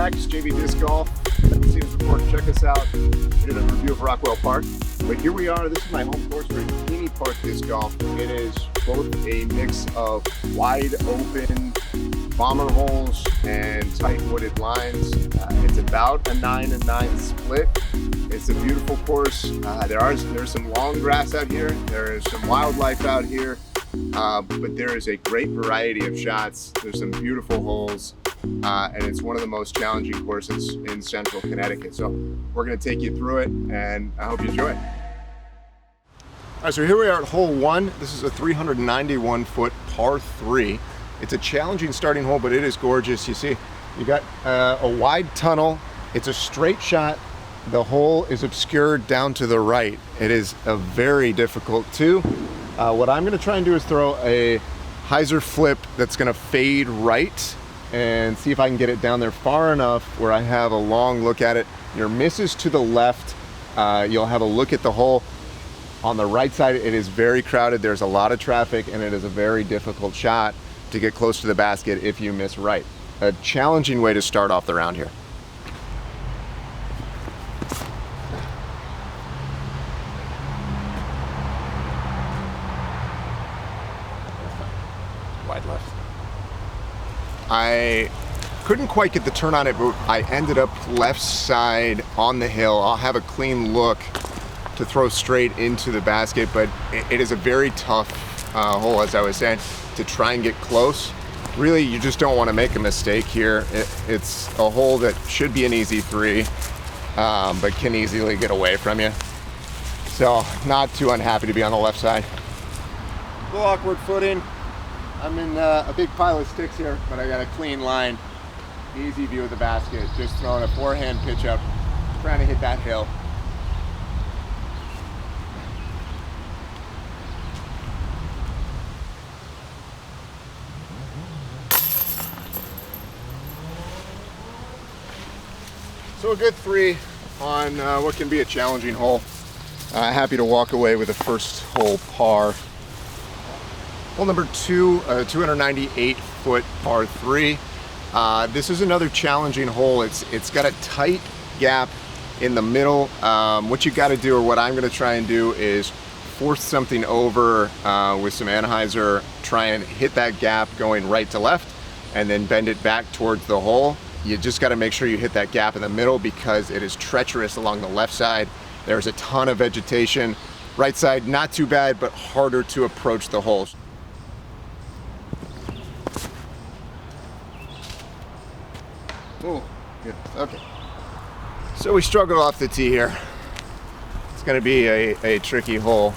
back. It's UDisc Golf. If you haven't seen us before, check us out. We did a review of Rockwell Park. But here we are. This is my home course for Keney Park Disc Golf. It is both a mix of wide open bomber holes and tight wooded lines. It's about a 9-9 split. It's a beautiful course. There's some long grass out here. There is some wildlife out here. But there is a great variety of shots. There's some beautiful holes, and it's one of the most challenging courses in central Connecticut. So we're going to take you through it, and I hope you enjoy it. All right, so here we are at hole 1. This is a 391-foot par 3. It's a challenging starting hole, but it is gorgeous. You see, you got a wide tunnel. It's a straight shot. The hole is obscured down to the right. It is a very difficult two. What I'm going to try and do is throw a hyzer flip that's going to fade right and see if I can get it down there far enough where I have a long look at it. Your miss is to the left. You'll have a look at the hole. On the right side, it is very crowded. There's a lot of traffic, and it is a very difficult shot to get close to the basket if you miss right. A challenging way to start off the round here. Wide left. I couldn't quite get the turn on it, but I ended up left side on the hill. I'll have a clean look to throw straight into the basket, but it is a very tough hole, as I was saying, to try and get close. Really, you just don't want to make a mistake here. It's a hole that should be an easy 3, but can easily get away from you. So, not too unhappy to be on the left side. A little awkward footing. I'm in a big pile of sticks here, but I got a clean line. Easy view of the basket. Just throwing a forehand pitch up, trying to hit that hill. So a good 3 on what can be a challenging hole. Happy to walk away with a first hole par. Hole number 2, 298-foot par 3. This is another challenging hole. It's got a tight gap in the middle. What you got to do, or what I'm going to try and do, is force something over with some anhyzer, try and hit that gap going right to left, and then bend it back towards the hole. You just got to make sure you hit that gap in the middle because it is treacherous along the left side. There's a ton of vegetation. Right side, not too bad, but harder to approach the holes. Oh, good. Okay. So we struggled off the tee here. It's going to be a tricky hole.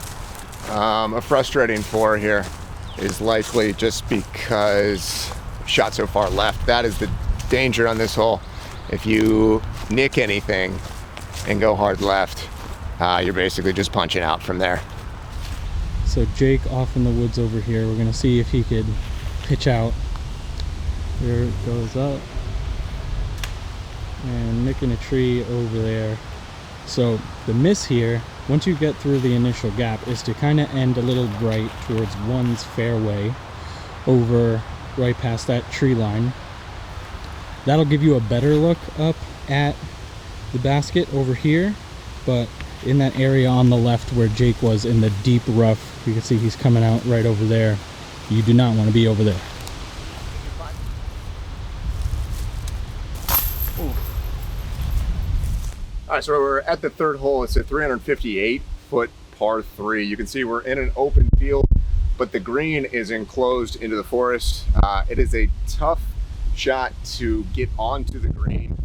A frustrating 4 here is likely just because shot so far left. That is the danger on this hole. If you nick anything and go hard left, you're basically just punching out from there. So Jake off in the woods over here. We're gonna see if he could pitch out. There it goes up and nicking a tree over there. So the miss here, once you get through the initial gap, is to kind of end a little right towards one's fairway over right past that tree line. That'll give you a better look up at the basket over here, but in that area on the left where Jake was in the deep rough, you can see he's coming out right over there. You do not want to be over there. All right, so we're at the 3rd hole. It's a 358-foot par 3. You can see we're in an open field, but the green is enclosed into the forest. It is a tough shot to get onto the green.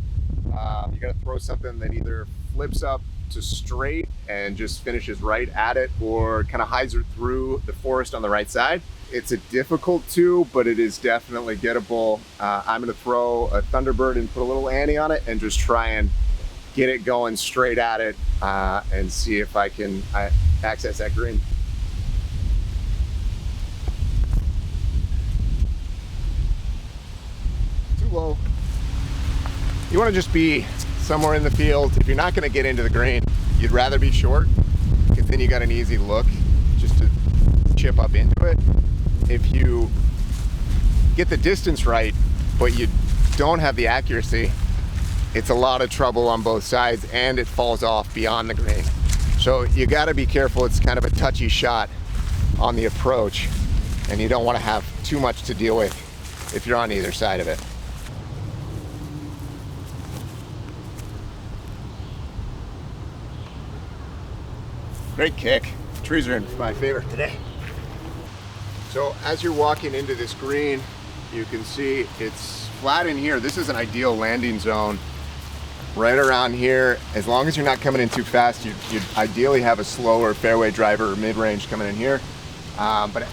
You got to throw something that either flips up to straight and just finishes right at it, or kind of hyzer through the forest on the right side. It's a difficult 2, but it is definitely gettable. I'm going to throw a Thunderbird and put a little ante on it and just try and get it going straight at it and see if I can access that green. Too low. You want to just be somewhere in the field. If you're not going to get into the green, you'd rather be short, because then you got an easy look just to chip up into it. If you get the distance right, but you don't have the accuracy, it's a lot of trouble on both sides, and it falls off beyond the green. So you got to be careful. It's kind of a touchy shot on the approach, and you don't want to have too much to deal with if you're on either side of it. Great kick. Trees are my favorite today. So as you're walking into this green, you can see it's flat in here. This is an ideal landing zone. Right around here, as long as you're not coming in too fast, you'd ideally have a slower fairway driver or mid-range coming in here. But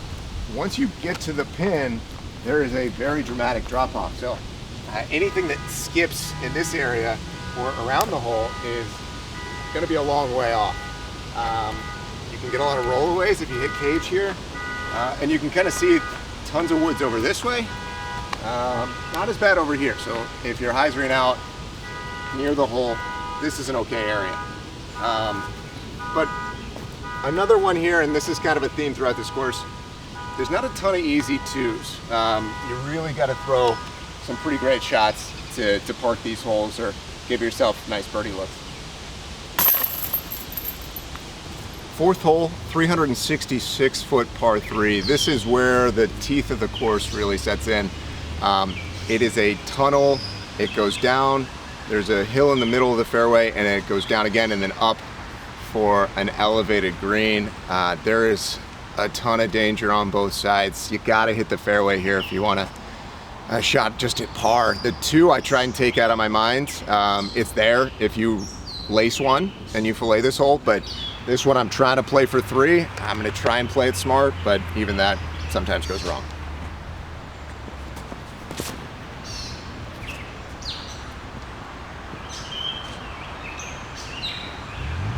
once you get to the pin, there is a very dramatic drop-off. So anything that skips in this area or around the hole is going to be a long way off. You can get a lot of rollaways if you hit cage here, and you can kind of see tons of woods over this way. Not as bad over here. So if you're hyzering out near the hole, this is an okay area. But another one here, and this is kind of a theme throughout this course, there's not a ton of easy twos. You really got to throw some pretty great shots to park these holes or give yourself nice birdie looks. Fourth hole, 366 foot par 3. This is where the teeth of the course really sets in. It is a tunnel. It goes down. There's a hill in the middle of the fairway, and it goes down again and then up for an elevated green. There is a ton of danger on both sides. You got to hit the fairway here if you want a shot just at par. The two I try and take out of my mind. It's there if you lace one and you fillet this hole, but this one I'm trying to play for 3. I'm going to try and play it smart, but even that sometimes goes wrong.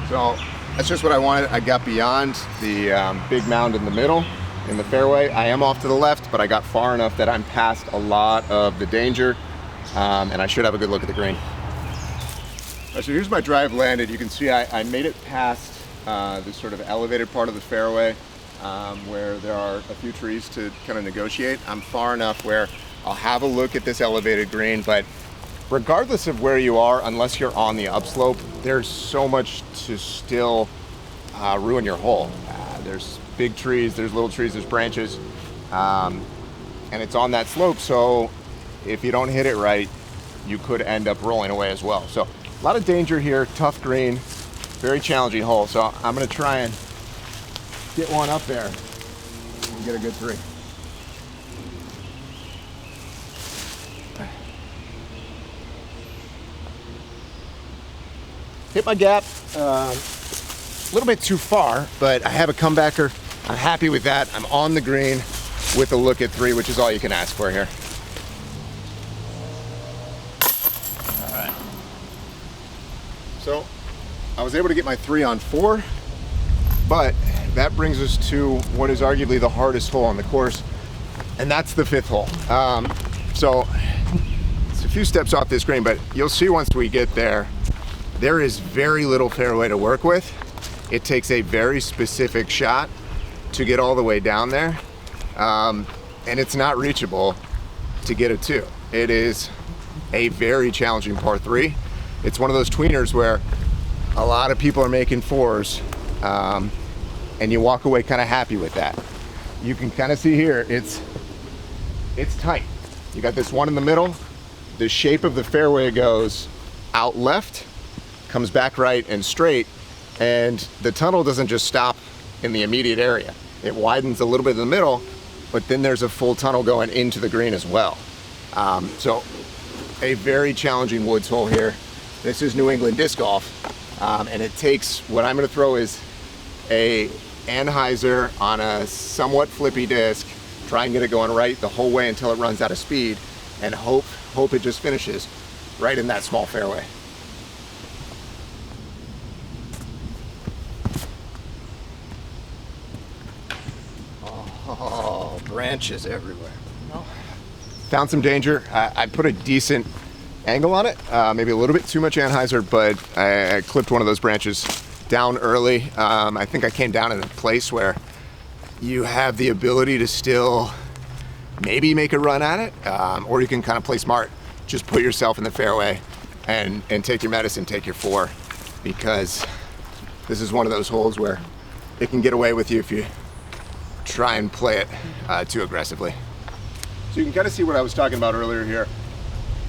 So that's just what I wanted. I got beyond the big mound in the middle in the fairway. I am off to the left, but I got far enough that I'm past a lot of the danger, and I should have a good look at the green. So here's my drive landed. You can see I made it past this sort of elevated part of the fairway where there are a few trees to kind of negotiate. I'm far enough where I'll have a look at this elevated green, but regardless of where you are, unless you're on the upslope, there's so much to still ruin your hole. There's big trees, there's little trees, there's branches, and it's on that slope, so if you don't hit it right, you could end up rolling away as well. So a lot of danger here, tough green, very challenging hole. So I'm gonna try and get one up there and get a good 3. Hit my gap a little bit too far, but I have a comebacker. I'm happy with that. I'm on the green with a look at 3, which is all you can ask for here. All right. So I was able to get my 3 on 4, but that brings us to what is arguably the hardest hole on the course, and that's the 5th hole. So it's a few steps off this green, but you'll see once we get there, there is very little fairway to work with. It takes a very specific shot to get all the way down there, and it's not reachable to get a 2. It is a very challenging par 3. It's one of those tweeners where a lot of people are making 4s, and you walk away kind of happy with that. You can kind of see here, it's tight. You got this one in the middle. The shape of the fairway goes out left, comes back right and straight, and the tunnel doesn't just stop in the immediate area. It widens a little bit in the middle, but then there's a full tunnel going into the green as well. So a very challenging woods hole here. This is New England disc golf, and it takes, what I'm going to throw is a anhyzer on a somewhat flippy disc, try and get it going right the whole way until it runs out of speed, and hope it just finishes right in that small fairway. Oh, branches everywhere. Found some danger. I put a decent angle on it, maybe a little bit too much anhyzer, but I clipped one of those branches down early. I think I came down in a place where you have the ability to still maybe make a run at it, or you can kind of play smart. Just put yourself in the fairway and take your medicine, take your 4, because this is one of those holes where it can get away with you if you try and play it too aggressively. So you can kind of see what I was talking about earlier here.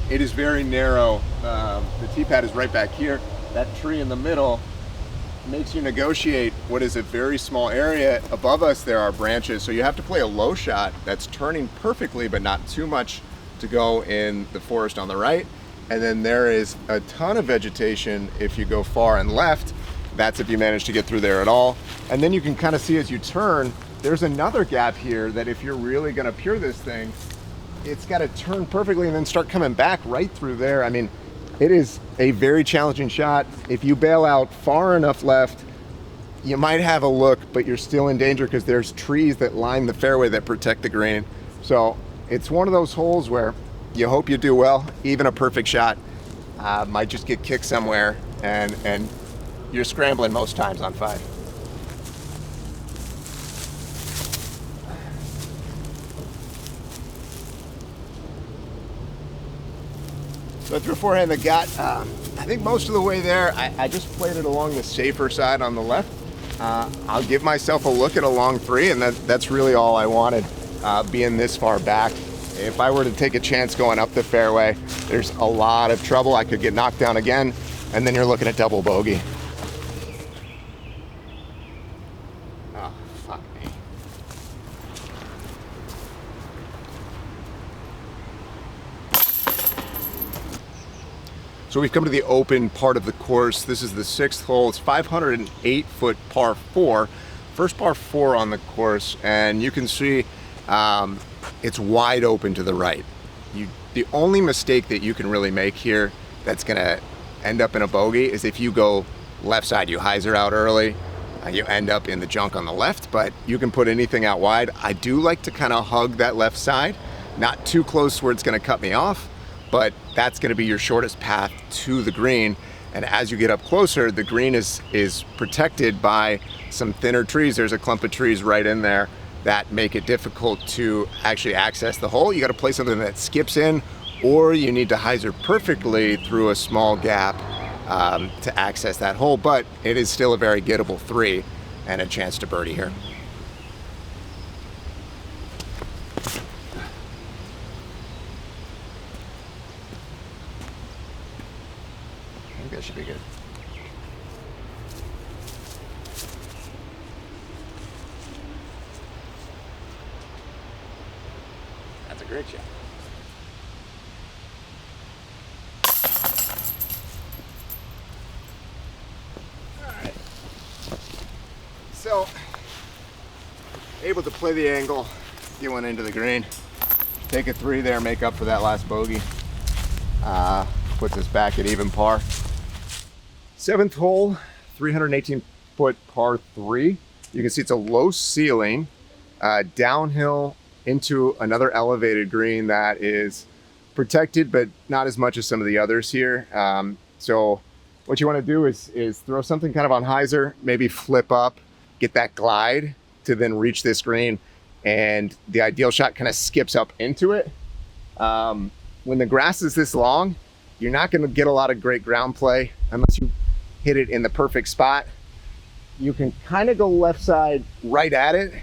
It is very narrow. The tee pad is right back here. That tree in the middle makes you negotiate what is a very small area. Above us there are branches, so you have to play a low shot that's turning perfectly but not too much to go in the forest on the right. And then there is a ton of vegetation if you go far and left. That's if you manage to get through there at all. And then you can kind of see as you turn, there's another gap here that if you're really gonna pure this thing, it's gotta turn perfectly and then start coming back right through there. I mean, it is a very challenging shot. If you bail out far enough left, you might have a look, but you're still in danger because there's trees that line the fairway that protect the green. So it's one of those holes where you hope you do well. Even a perfect shot might just get kicked somewhere, and you're scrambling most times on 5. So I threw a forehand that got, I think most of the way there. I just played it along the safer side on the left. I'll give myself a look at a long 3, and that's really all I wanted, being this far back. If I were to take a chance going up the fairway, there's a lot of trouble. I could get knocked down again, and then you're looking at double bogey. Oh, fuck me. So we've come to the open part of the course. This is the 6th hole. It's 508-foot par 4. First par 4 on the course, and you can see it's wide open to the right. The only mistake that you can really make here that's gonna end up in a bogey is if you go left side. You hyzer out early, you end up in the junk on the left, but you can put anything out wide. I do like to kind of hug that left side, not too close where it's gonna cut me off, but that's gonna be your shortest path to the green. And as you get up closer, the green is protected by some thinner trees. There's a clump of trees right in there that make it difficult to actually access the hole. You got to play something that skips in, or you need to hyzer perfectly through a small gap to access that hole. But it is still a very gettable 3 and a chance to birdie here. I think that should be good. That's a great shot. All right. So, able to play the angle, get one into the green, take a 3 there, make up for that last bogey. Puts us back at even par. 7th hole, 318-foot par 3. You can see it's a low ceiling, downhill into another elevated green that is protected, but not as much as some of the others here. So what you want to do is throw something kind of on hyzer, maybe flip up, get that glide to then reach this green, and the ideal shot kind of skips up into it. When the grass is this long, you're not going to get a lot of great ground play unless you hit it in the perfect spot. You can kind of go left side right at it.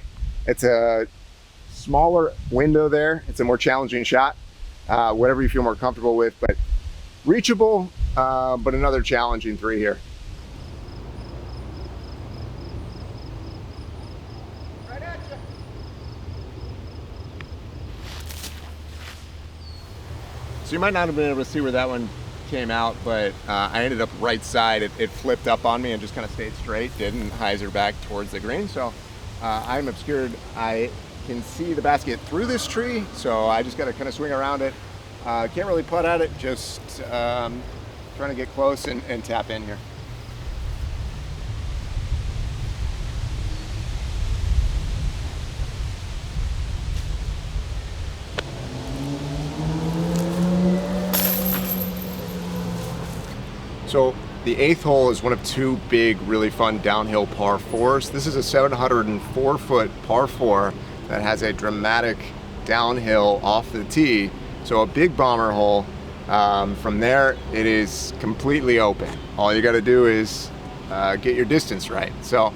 It's a smaller window there. It's a more challenging shot, whatever you feel more comfortable with, but reachable, but another challenging 3 here. Right at you. So you might not have been able to see where that one came out, but I ended up right side. It flipped up on me and just kind of stayed straight, didn't hyzer back towards the green. So I'm obscured. I can see the basket through this tree, so I just got to kind of swing around it. Can't really putt at it, just trying to get close and tap in here. So the 8th hole is one of 2 big, really fun downhill par 4s. This is a 704-foot par 4 that has a dramatic downhill off the tee. So a big bomber hole. From there, it is completely open. All you got to do is get your distance right. So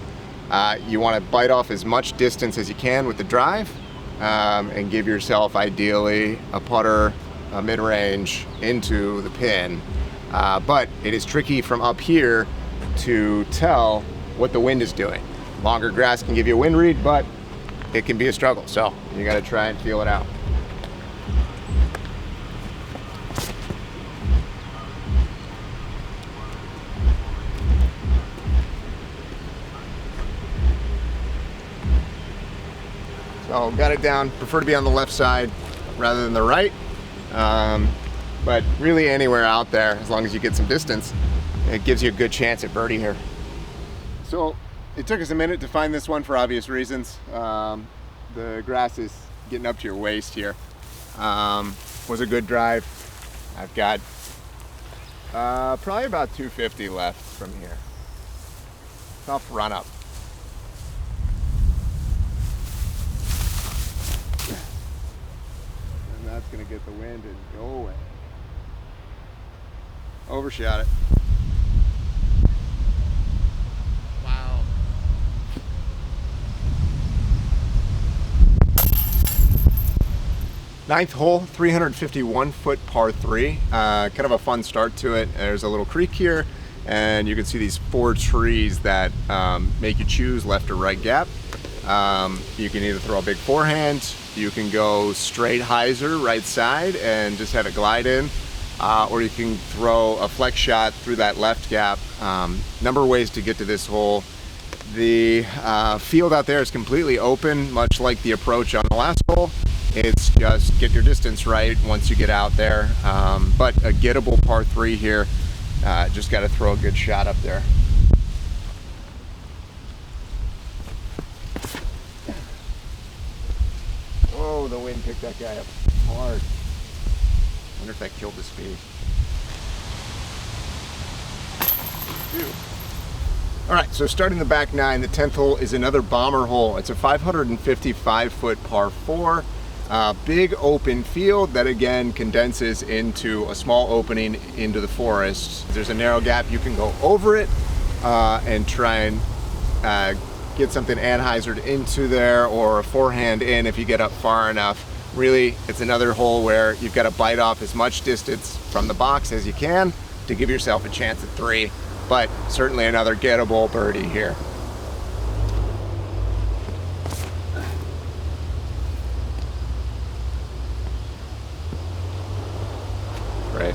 you want to bite off as much distance as you can with the drive, and give yourself ideally a putter, a mid-range into the pin. But it is tricky from up here to tell what the wind is doing. Longer grass can give you a wind read, but it can be a struggle. So you got to try and feel it out. So got it down, prefer to be on the left side rather than the right. But really anywhere out there, as long as you get some distance, it gives you a good chance at birdie here. So it took us a minute to find this one for obvious reasons. The grass is getting up to your waist here. Was a good drive. I've got probably about 250 left from here. Tough run up. And that's gonna get the wind and go away. Overshot it. Wow. Ninth hole, 351-foot par 3. Kind of a fun start to it. There's a little creek here, and you can see these 4 trees that make you choose left or right gap. You can either throw a big forehand, you can go straight hyzer right side and just have it glide in, or you can throw a flex shot through that left gap. Number of ways to get to this hole. The field out there is completely open, much like the approach on the last hole. It's just get your distance right once you get out there. But a gettable par 3 here. Just got to throw a good shot up there. Oh, the wind picked that guy up hard. Wonder if that killed the speed. All right, so starting the back 9, the 10th hole is another bomber hole. It's a 555-foot par 4. Big open field that again condenses into a small opening into the forest. There's a narrow gap, you can go over it and try and get something anhyzered into there, or a forehand in if you get up far enough. Really, it's another hole where you've got to bite off as much distance from the box as you can to give yourself a chance at 3, but certainly another gettable birdie here. Great.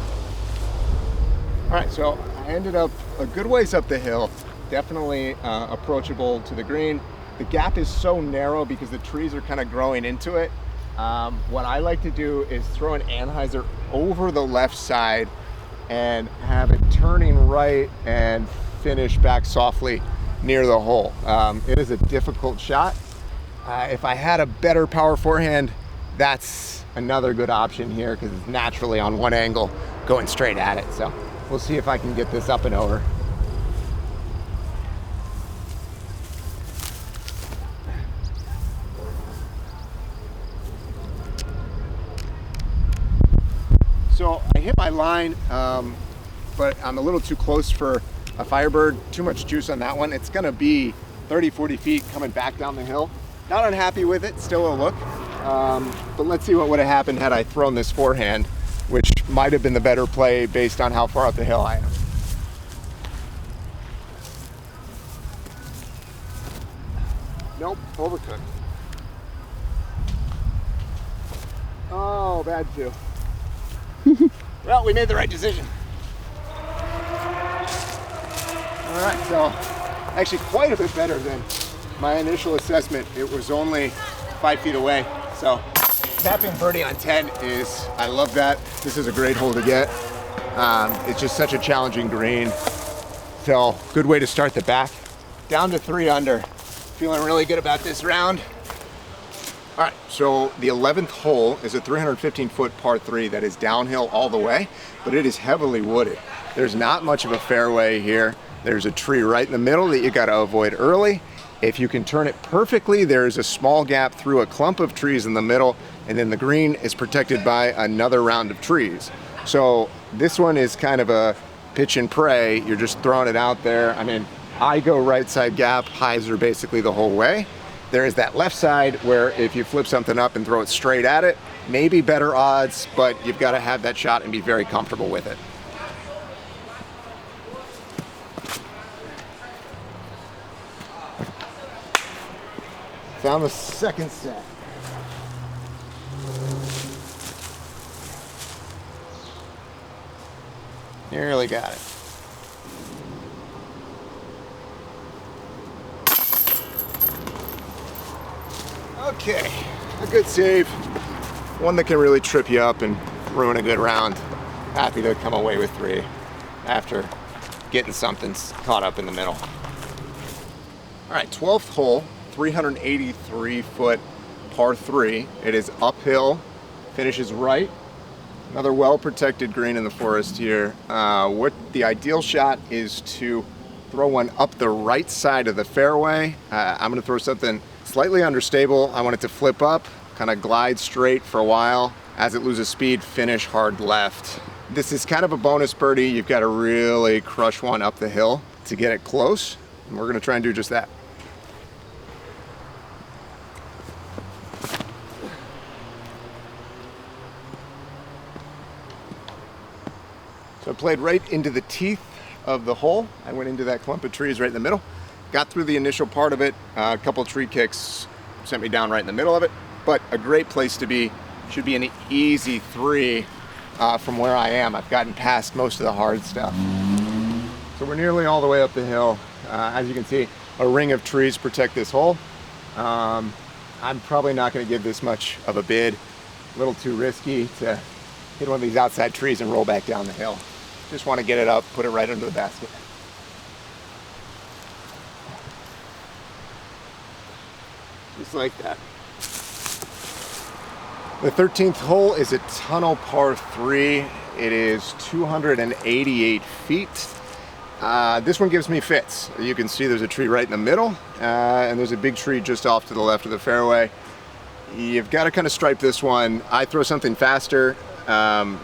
All right, so I ended up a good ways up the hill. Definitely approachable to the green. The gap is so narrow because the trees are kind of growing into it. What I like to do is throw an anhyzer over the left side and have it turning right and finish back softly near the hole. It is a difficult shot. If I had a better power forehand, that's another good option here because it's naturally on one angle going straight at it. So we'll see if I can get this up and over. So I hit my line, but I'm a little too close for a Firebird. Too much juice on that one. It's gonna be 30, 40 feet coming back down the hill. Not unhappy with it, still a look. But let's see what would have happened had I thrown this forehand, which might have been the better play based on how far up the hill I am. Nope, overcooked. Oh, bad too. Well, we made the right decision. All right, so actually quite a bit better than my initial assessment. It was only 5 feet away. So tapping birdie on 10 is, I love that. This is a great hole to get. It's just such a challenging green. So good way to start the back. Down to 3 under. Feeling really good about this round. All right, so the 11th hole is a 315-foot par 3 that is downhill all the way, but it is heavily wooded. There's not much of a fairway here. There's a tree right in the middle that you got to avoid early. If you can turn it perfectly, there's a small gap through a clump of trees in the middle, and then the green is protected by another round of trees. So this one is kind of a pitch and pray. You're just throwing it out there. I mean, I go right side gap, hyzer basically the whole way. There is that left side where if you flip something up and throw it straight at it, maybe better odds, but you've got to have that shot and be very comfortable with it. Found the second set. Nearly got it. Okay, a good save. One that can really trip you up and ruin a good round. Happy to come away with 3 after getting something caught up in the middle. All right, 12th hole, 383 foot par 3. It is uphill, finishes right. Another well-protected green in the forest here. What the ideal shot is to throw one up the right side of the fairway. I'm gonna throw something slightly understable. I want it to flip up, kind of glide straight for a while. As it loses speed, finish hard left. This is kind of a bonus birdie. You've got to really crush one up the hill to get it close. And we're gonna try and do just that. So I played right into the teeth of the hole. I went into that clump of trees right in the middle. Got through the initial part of it. A couple tree kicks sent me down right in the middle of it. But a great place to be. Should be an easy 3 from where I am. I've gotten past most of the hard stuff. So we're nearly all the way up the hill. As you can see, a ring of trees protect this hole. I'm probably not going to give this much of a bid. A little too risky to hit one of these outside trees and roll back down the hill. Just want to get it up, put it right under the basket. Just like that. The 13th hole is a tunnel par 3. It is 288 feet. This one gives me fits. You can see there's a tree right in the middle, and there's a big tree just off to the left of the fairway. You've got to kind of stripe this one. I throw something faster,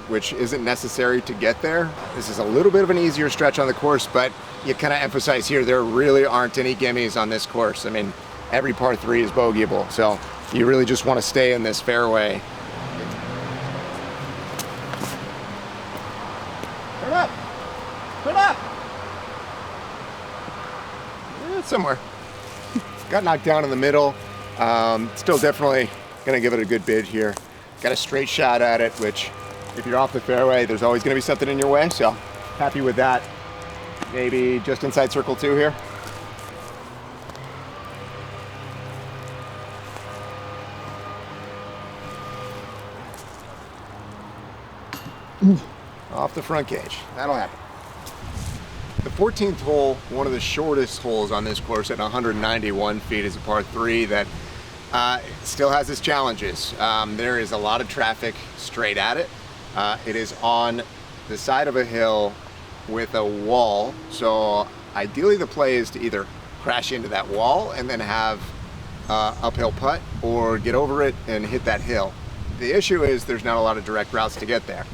which isn't necessary to get there. This is a little bit of an easier stretch on the course, but you kind of emphasize here, there really aren't any gimmies on this course. I mean, every par 3 is bogeyable, so you really just want to stay in this fairway. Turn up! Turn up! Somewhere. Got knocked down in the middle. Still definitely gonna give it a good bid here. Got a straight shot at it, which if you're off the fairway, there's always gonna be something in your way, so happy with that. Maybe just inside circle 2 here. Off the front cage. That'll happen. The 14th hole, one of the shortest holes on this course at 191 feet, is a par 3 that still has its challenges. There is a lot of traffic straight at it. It is on the side of a hill with a wall, so ideally the play is to either crash into that wall and then have uphill putt, or get over it and hit that hill. The issue is there's not a lot of direct routes to get there.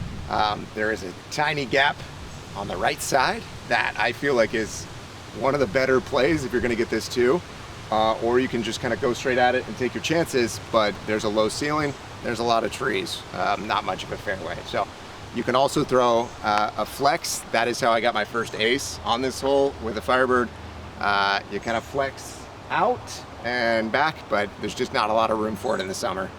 There is a tiny gap on the right side that I feel like is one of the better plays if you're going to get this too, or you can just kind of go straight at it and take your chances, but there's a low ceiling, there's a lot of trees, not much of a fairway. So you can also throw a flex. That is how I got my first ace on this hole with a Firebird. You kind of flex out and back, but there's just not a lot of room for it in the summer.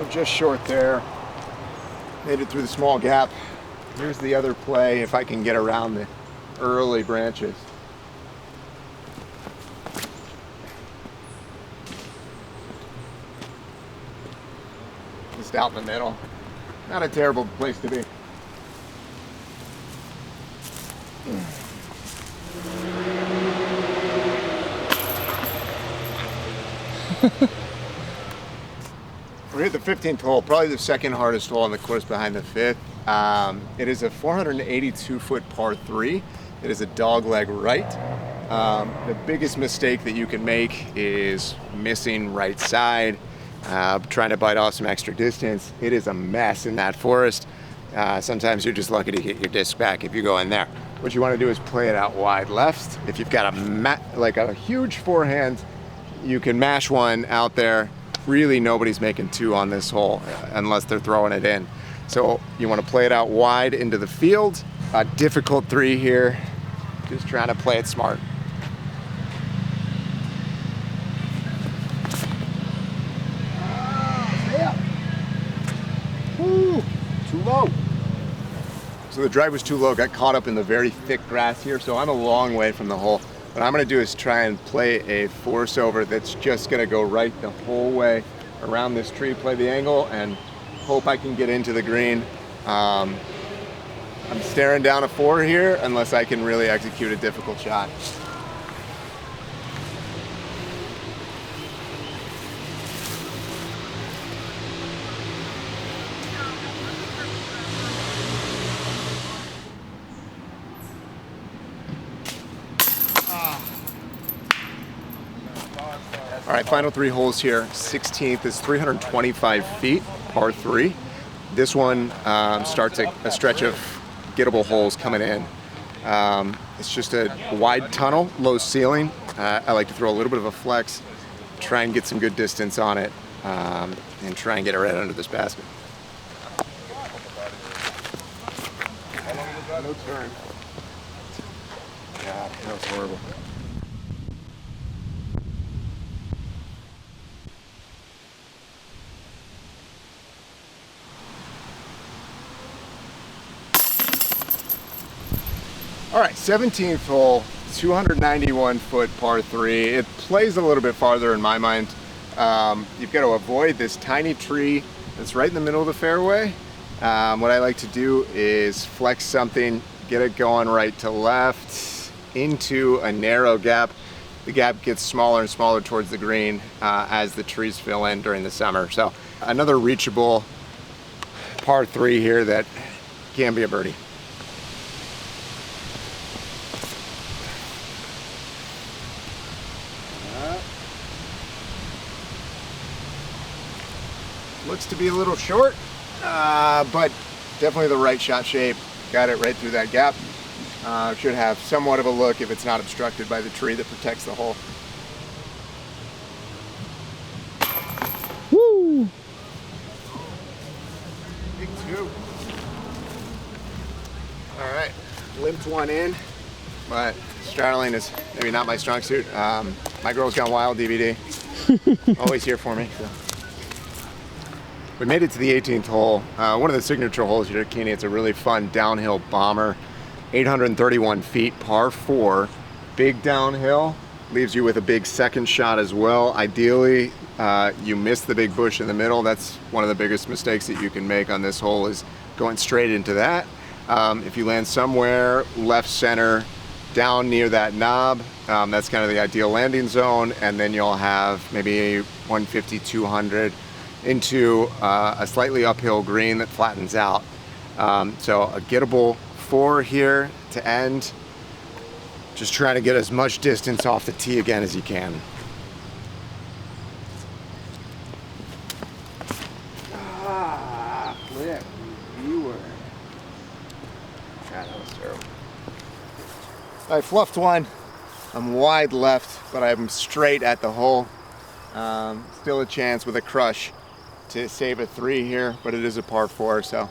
Just short there. Made it through the small gap. Here's the other play if I can get around the early branches. Just out in the middle. Not a terrible place to be. We're at the 15th hole, probably the second hardest hole on the course behind the 5th. It is a 482 foot par 3. It is a dog leg right. The biggest mistake that you can make is missing right side, trying to bite off some extra distance. It is a mess in that forest. Sometimes you're just lucky to get your disc back if you go in there. What you want to do is play it out wide left. If you've got a huge forehand, you can mash one out there. Really, nobody's making two on this hole unless they're throwing it in. So you want to play it out wide into the field. A difficult three here. Just trying to play it smart. Woo, too low. So the drive was too low, got caught up in the very thick grass here, so I'm a long way from the hole. What I'm gonna do is try and play a force over that's just gonna go right the whole way around this tree, play the angle, and hope I can get into the green. I'm staring down a 4 here unless I can really execute a difficult shot. All right, final 3 holes here. 16th is 325 feet, par 3. This one starts a stretch of gettable holes coming in. It's just a wide tunnel, low ceiling. I like to throw a little bit of a flex, try and get some good distance on it, and try and get it right under this basket. No turn. God, that was horrible. All right, 17th hole, 291 foot par 3. It plays a little bit farther in my mind. You've got to avoid this tiny tree that's right in the middle of the fairway. What I like to do is flex something, get it going right to left into a narrow gap. The gap gets smaller and smaller towards the green as the trees fill in during the summer. So another reachable par 3 here that can be a birdie. Looks to be a little short, but definitely the right shot shape. Got it right through that gap. Should have somewhat of a look if it's not obstructed by the tree that protects the hole. Woo! Big 2. All right, limped one in, but straddling is maybe not my strong suit. My Girls Gone Wild DVD, always here for me. So. We made it to the 18th hole, one of the signature holes here at Keney. It's a really fun downhill bomber, 831 feet, par 4, big downhill, leaves you with a big second shot as well. Ideally, you miss the big bush in the middle. That's one of the biggest mistakes that you can make on this hole, is going straight into that. If you land somewhere left center, down near that knob, that's kind of the ideal landing zone, and then you'll have maybe 150, 200 into a slightly uphill green that flattens out. So a gettable 4 here to end. Just trying to get as much distance off the tee again as you can. Flip, viewer. God, that was terrible. I fluffed one. I'm wide left, but I'm straight at the hole. Still a chance with a crush to save a 3 here, but it is a par 4, so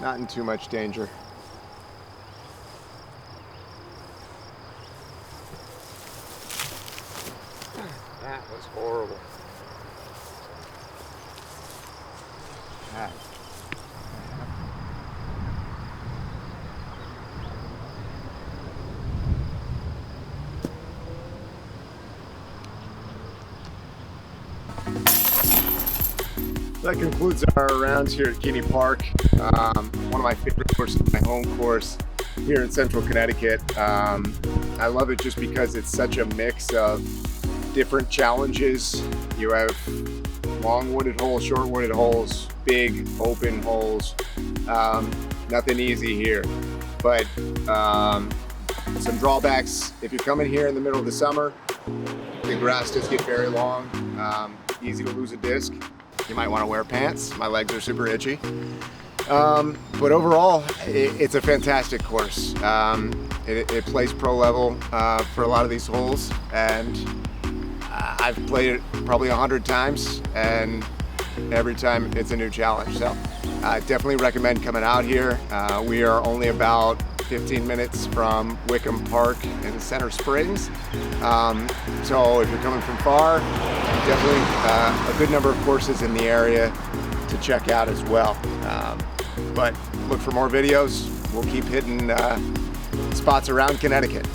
not in too much danger. That was horrible. God. That concludes our rounds here at Keney Park. One of my favorite courses, my home course here in central Connecticut. I love it just because it's such a mix of different challenges. You have long wooded holes, short wooded holes, big open holes. Nothing easy here, but Some drawbacks, if you're coming here in the middle of the summer, the grass does get very long, easy to lose a disc. You might want to wear pants. My legs are super itchy. But overall, it's a fantastic course. It plays pro level for a lot of these holes, and I've played it probably 100 times, and every time it's a new challenge. So I definitely recommend coming out here. We are only about 15 minutes from Wickham Park in Center Springs. So if you're coming from far, definitely a good number of courses in the area to check out as well. But look for more videos. We'll keep hitting spots around Connecticut.